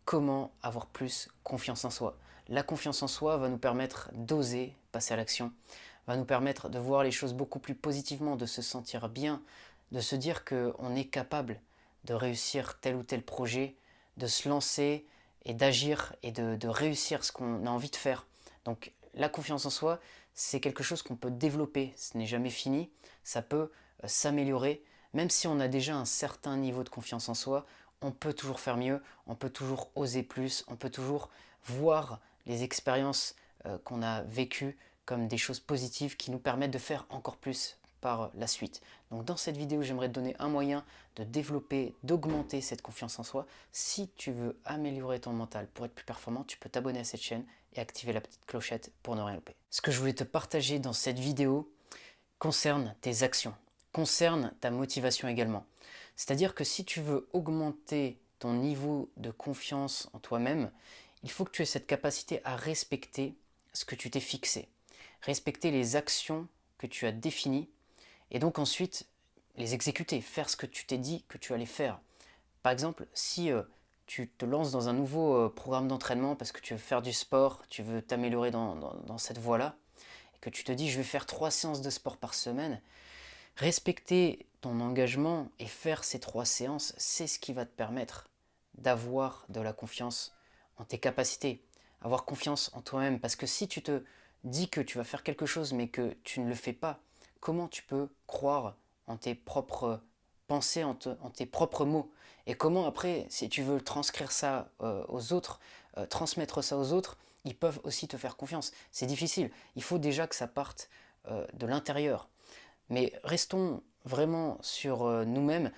comment avoir plus confiance en soi. La confiance en soi va nous permettre d'oser passer à l'action, va nous permettre de voir les choses beaucoup plus positivement, de se sentir bien, de se dire qu'on est capable de réussir tel ou tel projet, de se lancer et d'agir et de réussir ce qu'on a envie de faire. Donc la confiance en soi, c'est quelque chose qu'on peut développer, ce n'est jamais fini, ça peut s'améliorer, même si on a déjà un certain niveau de confiance en soi, on peut toujours faire mieux, on peut toujours oser plus, on peut toujours voir les expériences qu'on a vécues comme des choses positives qui nous permettent de faire encore plus par la suite. Donc dans cette vidéo, j'aimerais te donner un moyen de développer, d'augmenter cette confiance en soi. Si tu veux améliorer ton mental pour être plus performant, tu peux t'abonner à cette chaîne et activer la petite clochette pour ne rien louper. Ce que je voulais te partager dans cette vidéo concerne tes actions, concerne ta motivation également. C'est-à-dire que si tu veux augmenter ton niveau de confiance en toi-même, il faut que tu aies cette capacité à respecter ce que tu t'es fixé, respecter les actions que tu as définies et donc ensuite les exécuter, faire ce que tu t'es dit que tu allais faire. Par exemple, si tu te lances dans un nouveau programme d'entraînement parce que tu veux faire du sport, tu veux t'améliorer dans cette voie-là, et que tu te dis je vais faire 3 séances de sport par semaine, respecter ton engagement et faire ces 3 séances, c'est ce qui va te permettre d'avoir de la confiance en tes capacités, avoir confiance en toi-même. Parce que si tu te dis que tu vas faire quelque chose mais que tu ne le fais pas, comment tu peux croire en tes propres pensées, en tes propres mots? Et comment après, si tu veux transcrire ça aux autres, transmettre ça aux autres, ils peuvent aussi te faire confiance. C'est difficile. Il faut déjà que ça parte de l'intérieur. Mais restons vraiment sur nous-mêmes.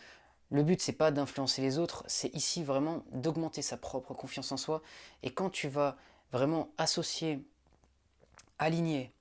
Le but, c'est pas d'influencer les autres, c'est ici vraiment d'augmenter sa propre confiance en soi. Et quand tu vas vraiment associer, aligner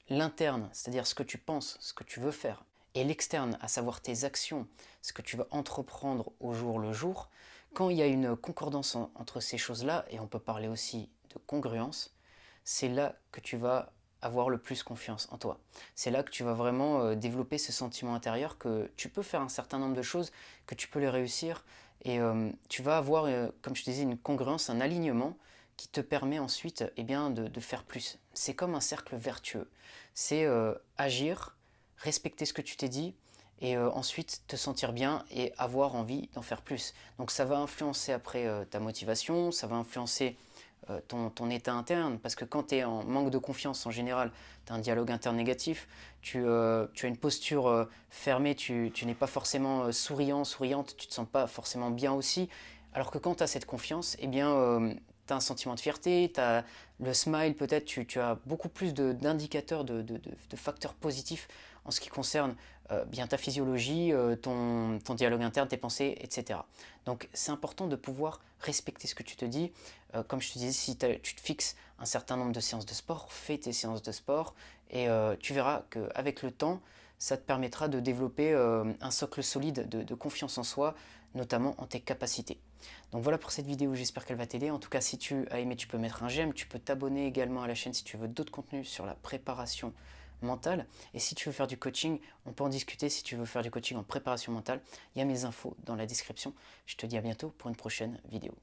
l'interne, c'est-à-dire ce que tu penses, ce que tu veux faire, et l'externe, à savoir tes actions, ce que tu vas entreprendre au jour le jour, quand il y a une concordance entre ces choses-là, et on peut parler aussi de congruence, c'est là que tu vas avoir le plus confiance en toi. C'est là que tu vas vraiment développer ce sentiment intérieur que tu peux faire un certain nombre de choses, que tu peux les réussir, et tu vas avoir, comme je te disais, une congruence, un alignement qui te permet ensuite eh bien, de faire plus. C'est comme un cercle vertueux. C'est agir, respecter ce que tu t'es dit, et ensuite te sentir bien et avoir envie d'en faire plus. Donc ça va influencer après ta motivation, ça va influencer ton état interne, parce que quand tu es en manque de confiance en général, tu as un dialogue interne négatif, tu as une posture fermée, tu n'es pas forcément souriant, souriante, tu te sens pas forcément bien aussi, alors que quand tu as cette confiance, eh bien tu as un sentiment de fierté, tu as le smile peut-être, tu as beaucoup plus d'indicateurs, de facteurs positifs en ce qui concerne bien ta physiologie, ton dialogue interne, tes pensées, etc. Donc c'est important de pouvoir respecter ce que tu te dis. Comme je te disais, si tu te fixes un certain nombre de séances de sport, fais tes séances de sport et tu verras qu'avec le temps, ça te permettra de développer un socle solide de confiance en soi, notamment en tes capacités. Donc voilà pour cette vidéo, j'espère qu'elle va t'aider. En tout cas, si tu as aimé, tu peux mettre un j'aime, tu peux t'abonner également à la chaîne si tu veux d'autres contenus sur la préparation mentale. Et si tu veux faire du coaching, on peut en discuter. Si tu veux faire du coaching en préparation mentale, il y a mes infos dans la description. Je te dis à bientôt pour une prochaine vidéo.